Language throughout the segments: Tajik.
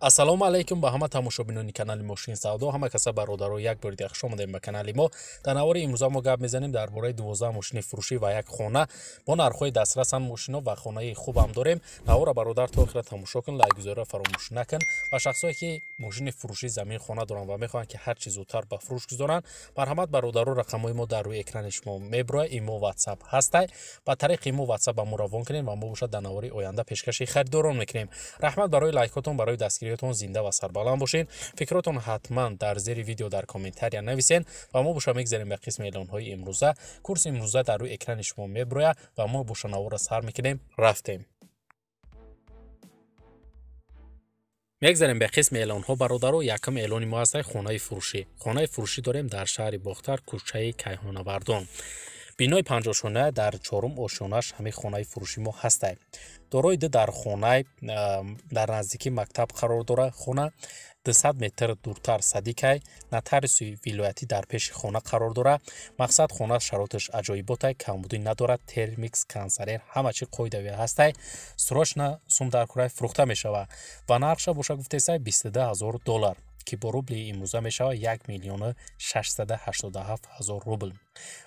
ассалому алайкум ба ҳама тамошобинони канали Мошин Савдо. ҳама каса бародаро як бори дигар хуш омадем ба канали мо. дар навори имрӯза мо гап мезанем дар бораи 12 мошини фурӯшӣ ва як хона бо нархҳои дастрасан мошино ва хонаи хубам дорем. навора бародар то охира тамошо кун, лайк гузориро фаромӯш накун. ва шахсое ки мошини фурӯшӣ замин хона доранд ва мехоҳанд ки ҳар чӣ зудтар ба фурӯш гузоранд, марҳамат бародаро, рақамҳои мо дар рӯи экрани шумо меброяд. имо WhatsApp ҳастай. ба тариқи имо WhatsApp ба мо равон кунед ва мо бошад дар навори оянда пешкаши харидорон мекунем. раҳмат барои лайкотон, барои дастгириётон зинда ва сарбаланд бошед. фикротон ҳатман дар зери видео дар комментария нависен ва мо боша мегзарем ба қисми эълонҳои имрӯза. курси имрӯза дар рӯи экрани шумо меброяд ва мо боша навора сар мекунем. рафтем. мегзарем ба қисми эълонҳо бародаро. якум эълони мо ҳастай хонаи фурӯшӣ. хонаи фурӯшӣ дорем дар шаҳри Бохтар, кӯчаи Кайҳонавардон. бинои 50 шона дар 4 ошёнаш ҳамин хонаи фурӯши мо ҳастай. дорои ду дар хонаи дар наздики мактаб қарор дорад. хона 200 метр дуртар садикай нотариуси вилоятӣ дар пеши хона қарор дорад. мақсад хона шароиташ аҷоиботай, камбудӣ надорад, термикс, консервер ҳама чӣ қоидави ҳастай. срочна сум дар курай фурӯхта мешавад ва нархша боша гуфтесай $22,000 ки бо рубли имрӯза мешавад 1,687,000 рубл.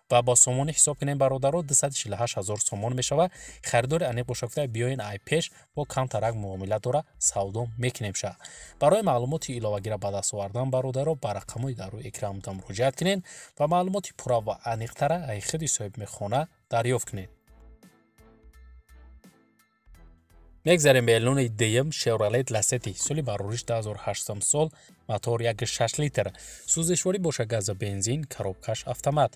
ва бо сомонӣ ҳисоб кунем бародаро 248,000 сомон мешавад. харидори аниқ боша гуфта биёин ай пеш бо камтарак муомила дора савдо мекунем ша. барои маълумоти иловагира ба даст овардан бародаро ба рақамҳои дар рӯи экранда муроҷиат кунед ва маълумоти пурра ва аниқтара аз худи соҳиби хона дарёфт кунед. мегзарем ба эълони дуюм. Chevrolet Lacetti соли барориш 2008 сол, мотор 1.6 литр, сӯзишворӣ боша газа бензин, коробкаш автомат.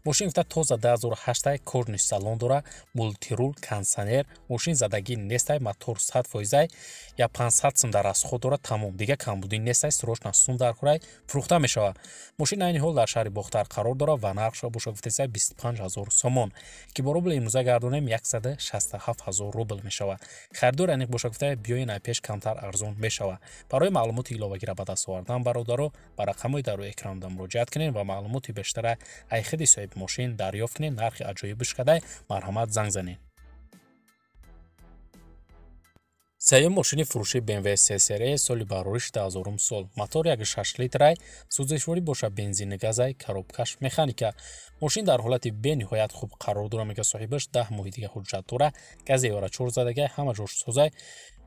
мошин гуфта тоза 2008 кожни салон дора, мултирул, кондиционер, мошин задагӣ нестай, мотор 100%, я 500 сум дар расход дора, тамом. дига камбудӣ нестай, срочна сум дар курай фурӯхта мешавад. мошин айни ҳол дар шаҳри Бохтар қарор дора ва нархша боша гуфтесай 25,000 сомон ки бо рубли имрӯза гардонем 167,000 рубл мешавад. харидори аниқ боша гуфта биёин ай пеш камтар арзон мешавад. барои маълумоти иловагира ба даст овардан бародаро ба рақамҳои дар рӯи экрана муроҷиат кунед ва маълумоти бештара аз худи соҳиби мошин дарёфт кунед. нархи аҷоибиш кадай марҳамат занг занед. сеюм мошини фурӯши BMW C-серия соли барориш 2000 сол, мотор 1.6 литрай, сӯзишворӣ боша бензини газай, коробкаш механика. мошин дар ҳолати бениҳоят хуб қарор дора, мега соҳибаш 10 моҳи дига ҳуҷҷат дора, гази ора 4 задагай, ҳама ҷош созай.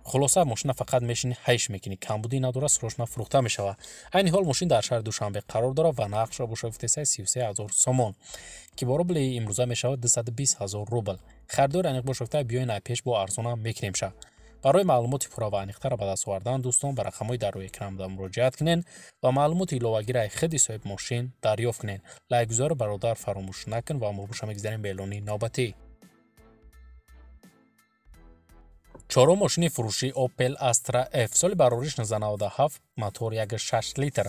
хулоса мошина фақат мешини ҳайш мекунӣ, камбудӣ надора, срочна фурӯхта мешавад. айни ҳол мошин дар шаҳри Душанбе қарор дора ва нархша боша гуфтесай 33,000 сомон ки бо рубли имрӯза мешавад 220,000 рубл. харидори аниқ боша гуфта биёин ай пеш бо арзонам мекунем ша. барои маълумоти пурра ва аниқтара ба даст овардан дӯстон ба рақамҳои дар рӯи экрана муроҷиат кунед ва маълумоти иловагира аз худи соҳиби мошин дарёфт кунед. лайк гузори бародар фаромӯш накун ва мо боша мегзарем ба эълони навбатӣ. чорум мошини фурӯшӣ Opel Astra F соли барориш 1997, мотор 1.6 литр,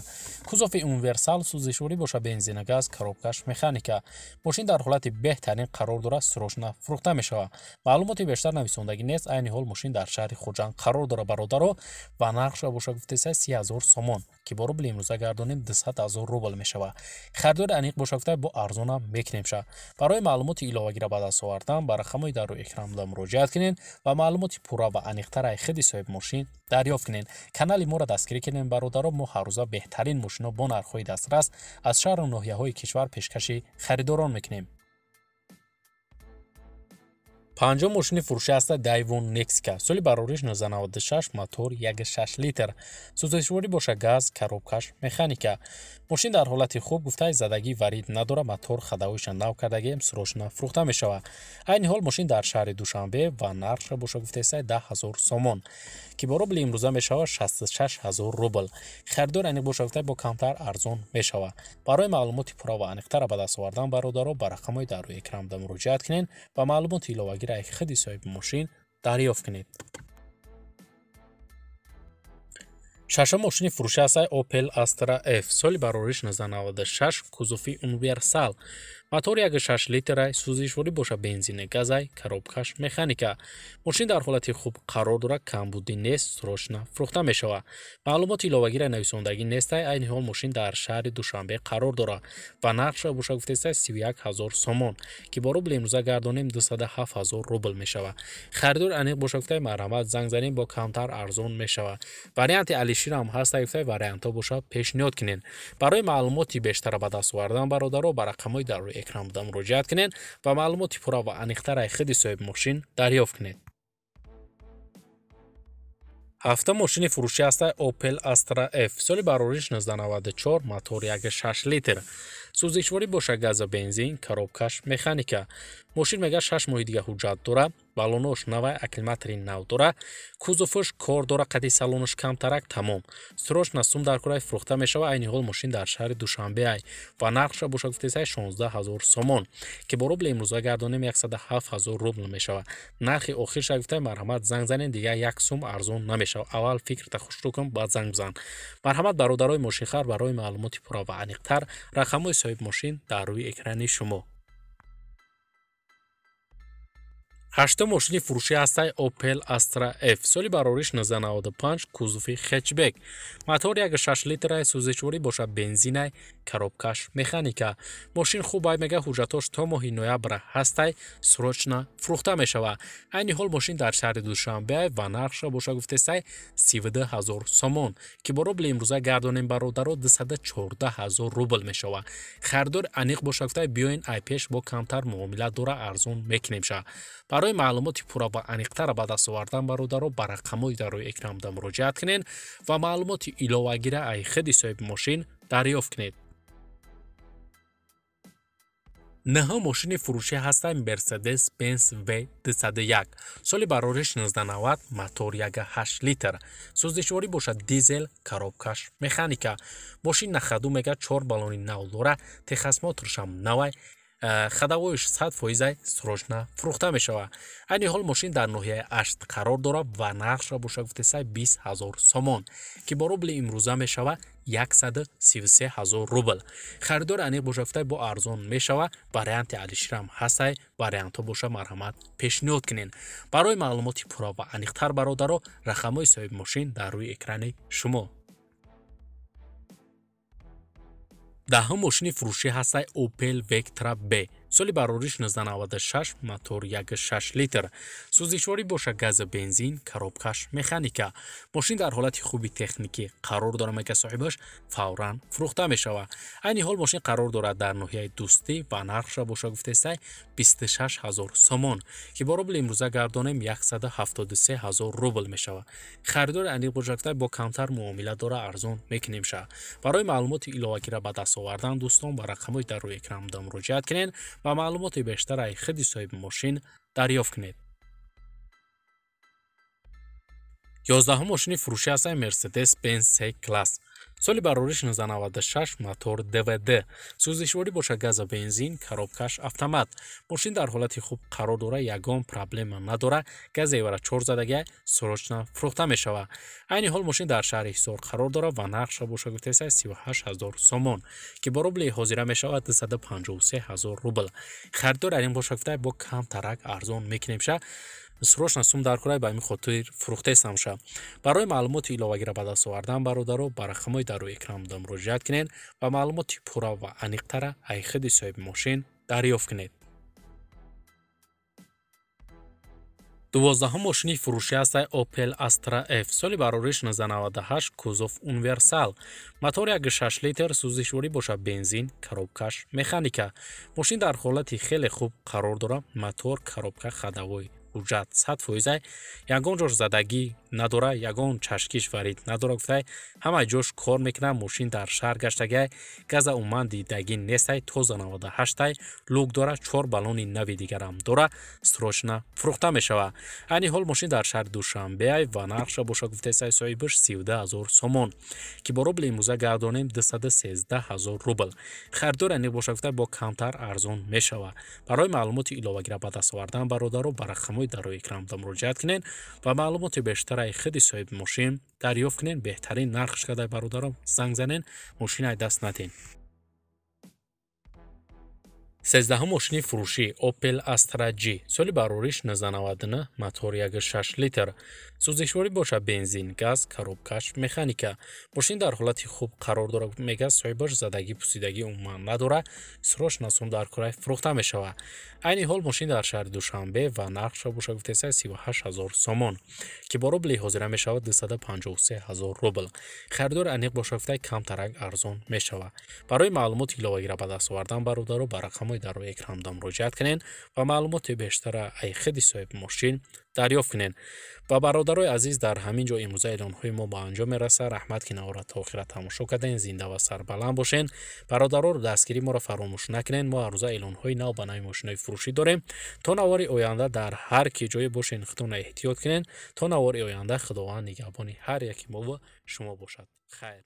кузофи универсал, сӯзишворӣ боша бензина газ, коробкаш механика. мошин дар ҳолати беҳтарин қарор дора, срочна фурӯхта мешавад. маълумоти бештар нависондагӣ нест. айни ҳол мошин дар шаҳри Хуҷанд қарор дора бародаро ва нархша боша гуфтесай 30,000 сомон ки бо рубли имрӯза гардонем 200,000 рубл мешавад. харидори аниқ боша гуфта бо арзонам мекунем ша. барои маълумоти иловагира ба даст овардан ба рақамҳои дар рӯи экрана муроҷиат кунед ва маълумоти пурра ва аниқтара аз худи соҳиби мошин дарёфт кунед. канали моро дастгирӣ кунед бародаро. мо ҳар рӯза беҳтарин мошино бо нархҳои дастрас аз шаҳру ноҳияҳои кишвар пешкаши харидорон мекунем. панҷум мошини фурӯшӣ ҳаста Daiwon Nexika соли барориш 1996, мотор 1.6 литр, сӯзишворӣ боша газ, коробкаш механика. мошин дар ҳолати хуб гуфтай задагӣ варид надора, мотор хадавоиша нав кардагием, срочна фурӯхта мешавад. айни ҳол мошин дар шаҳри Душанбе ва нархша боша гуфтесай 10,000 сомон ки бо рубли имрӯза мешавад 66,000 рубл. харидори аниқ боша гуфтай бо камтар арзон мешавад. барои маълумоти пурра ва аниқтара ба даст овардан бародаро ба рақамҳои дар рӯи экрана муроҷиат кунед ва маълумоти иловагира аз худи соҳиби мошин дарёфт кунед. шашум мошини фурӯшӣ ҳастай Opel Astra F соли барориш 1996, кузофи универсал, мотори 1.6 литрай, сӯзишворӣ боша бензини газай, коробкаш механика. мошин дар ҳолати хуб қарор дорад, камбудӣ нест, срочна фурӯхта мешавад. маълумоти иловагиро нависондагӣ нестай, айни ҳол мошин дар шаҳри Душанбе қарор дорад ва нархша боша гуфтестай 31 000 сомон, ки бо рубли имрӯза гардонем 207 000 рубл мешавад. харидор аниқ боша гуфтай марҳамат занг занем, бо камтар арзон мешавад. варианти алишир ҳам ҳаста гуфтай вариантҳо боша пешниҳод кинен. барои маълумоти бештара ба даст овардан бародаро ба рақамҳои дар рӯи экран буда муроҷиат кинен ва маълумоти пурра ва аниқтараи худи соҳиби мошин дарёфт кинед. ҳафта мошини фурӯшӣ ҳастай Opel Astra F, соли барориш 1994, мотори 1.6 литр. сӯзишворӣ боша газа бензин, коробкаш механика. мошин мега 6 моҳи дига ҳуҷҷат дора, балонош навай, акклиматори нав дора, кузоваш кор дора, қади салонаш камтарак тамом. срочна сум дар кораи фурӯхта мешава, айни ҳол мошин дар шаҳри Душанбеай ва нархша боша гуфтесай 16 000 сомон, ки бо рубли имрӯза гардонем 107 000 рубл мешава. нархи охирша гуфтай марҳамат занг занен, дига 1 сум арзон намешава. аввал фикрта хушрӯ кун, баъд занг бизан. марҳамат бародарои мошинхар, барои маълумоти пурра ва аниқтар рақамҳои соҳиби мошин дар рӯи экрани шумо. ҳашта мошини фурӯшӣ ҳастай Opel Astra F, соли барориш 1995, кузови хетчбек. мотори 1.6 литрай, сӯзишворӣ боша бензинай, коробкаш механика. мошин хубай мега ҳуҷҷатош то моҳи ноябр ҳастай, срочна фурӯхта мешава. айни ҳол мошин дар шаҳри Душанбеай ва нархша боша гуфтесай 32 000 сомон, ки бо рубли имрӯза гардонем бародаро 214 000 рубл мешава. харидор аниқ боша гуфтай биёин айпеш бо камтар муомила дора арзон мекунемша. барои маълумоти пурра ва аниқтара ба даст овардан бародаро ба рақамҳои дар рӯи экран буда муроҷиат кинен ва маълумоти иловагира ай худи соҳиби мошин дарёфт кинед. наҳум мошини фурӯшӣ ҳастай Mercedes-Benz V201, соли барориш 1990, мотори 1.8 литр. сӯзишворӣ боша дизел, коробкаш механика. мошин нахаду мега 4 балони нав дора, техасмоторшам навай, хадавоиш 100% срочна фурӯхта мешава. айни ҳол мошин дар ноҳияи Ашт қарор дора ва нархша боша гуфтесай 20 000 сомон, ки бо рубли имрӯза мешава 133 000 рубл. харидор аниқ боша гуфтай бо арзон мешава. варианти алиширам ҳастай, вариантҳо боша марҳамат пешниҳод кинен. барои маълумоти пурра ва аниқтар бародаро рақамҳои соҳиби мошин дар рӯи экрани шумо. даҳум мошини фурӯшӣ ҳастай Opel Vectra B, соли барориш 1996, мотори 1.6 литр. сӯзишворӣ боша газа бензин, коробкаш механика. мошин дар ҳолати хуби техникӣ қарор дора, мега соҳибаш фавран фурӯхта мешава. айни ҳол мошин қарор дорад дар ноҳияи дӯстӣ ва нархша боша гуфтесай 26 000 сомон, ки бо рубли имрӯза гардонем 173 000 рубл мешава. харидори аниқ боша гуфтай бо камтар муомила дора арзон мекунемша. барои маълумоти иловагира ба даст овардан дӯстон ба рақамҳои дар рӯи экран буда муроҷиат кинен ва маълумоти бештар аз худи соҳиби мошин дарёфт кинед. 11 мошини фурӯшӣ ҳастай Mercedes-Benz C-Class, соли барориш 1996, мотор DVD. сӯзишворӣ боша газа бензин, коробкаш автомат. мошин дар ҳолати хуб қарор дора, ягон проблема надора, газевара 4 задага срочна фурӯхта мешава. айни ҳол мошин дар шаҳри Ҳисор қарор дора ва нархша боша гуфтесай 38 000 сомон, ки бо рубли ҳозира мешавад 253 000 рубл. харидор аниқ боша гуфтай бо камтарак арзон мекунемша. срочна сум дар кораи ба ин хотир фурӯхтесамша. барои маълумоти иловагира ба даст овардан бародаро ба рақамҳои дар рӯи экран буда муроҷиат кинен ва маълумоти пурра ва аниқтара аз худи соҳиби мошин дарёфт кинед. 12 мошини фурӯшӣ ҳастай Opel Astra F, соли барориш 1998, кузов универсал. мотори 1.6 литр, сӯзишворӣ боша бензин, коробкаш механика. мошин дар ҳолати хеле хуб қарор дора, мотор, коробка, хадавои ҳуҷҷат 100%, ягон ҷош задагӣ надора, ягон чашкиш варид надора гуфтай ҳамаи ҷош кор мекунад. мошин дар шаҳр гаштагай, газа умуман дидагӣ нестай, тоза 98-ай, лук дора, 4 балони нави дигарам дора, срочна фурӯхта мешава. айни ҳол мошин дар шаҳри Душанбеай ва нархша боша гуфтесай соҳибаш 32 000 сомон, ки бо рубли имрӯза гардонем 213 000 рубл. харидор аниқ боша гуфтай бо камтар арзон мешава. барои маълумоти иловагира ба даст овардан бародаро ба рақамҳои дар рӯи экран буда муроҷиат кинен ва маълумоти бештар аз худи соҳиби мошин дарёфт кинен. беҳтарин нархш кадай бародаро занг занен, мошинай даст наден. 13 ماشین فروشی اوپل استرا جی سالی барориш 99 мотор 1.6 литр сӯзишворӣ боша бензин газ коробкаш механика мошин дар ҳолати хуб қарор дорад мегӯяд соҳибаш задагӣ пусидагӣ умуман надорад срочно дар кора фурӯхта мешавад айни ҳол мошин дар шаҳри душанбе ва нархша боша гуфтаиса 38 000 сомон ки бо рубли ҳозира мешавад 253 000 рубл харидор аниқ боша гуфта камтарак арзон мешавад барои маълумоти иловагира ба даст овардан бародаро ба рақамҳои дар рои экранда муроҷиат кунед ва маълумоти бештара аз худи соҳиби мошин дарёфт кунед ва бародарои азиз дар ҳамин ҷо имрӯза эълонҳои мо ба анҷом мерасад раҳмат ки навора то охира тамошо кардем зинда ва сарбаланд бошед бародаро дастгирии моро фаромӯш накунед мо ҳаррӯза эълонҳои нав ба нави мошинои фурӯшӣ дорем то навори оянда дар ҳар ки ҷое бошед худтонро эҳтиёт кунед то навори оянда худованд нигаҳбони ҳар яки мо ва шумо бошад хайр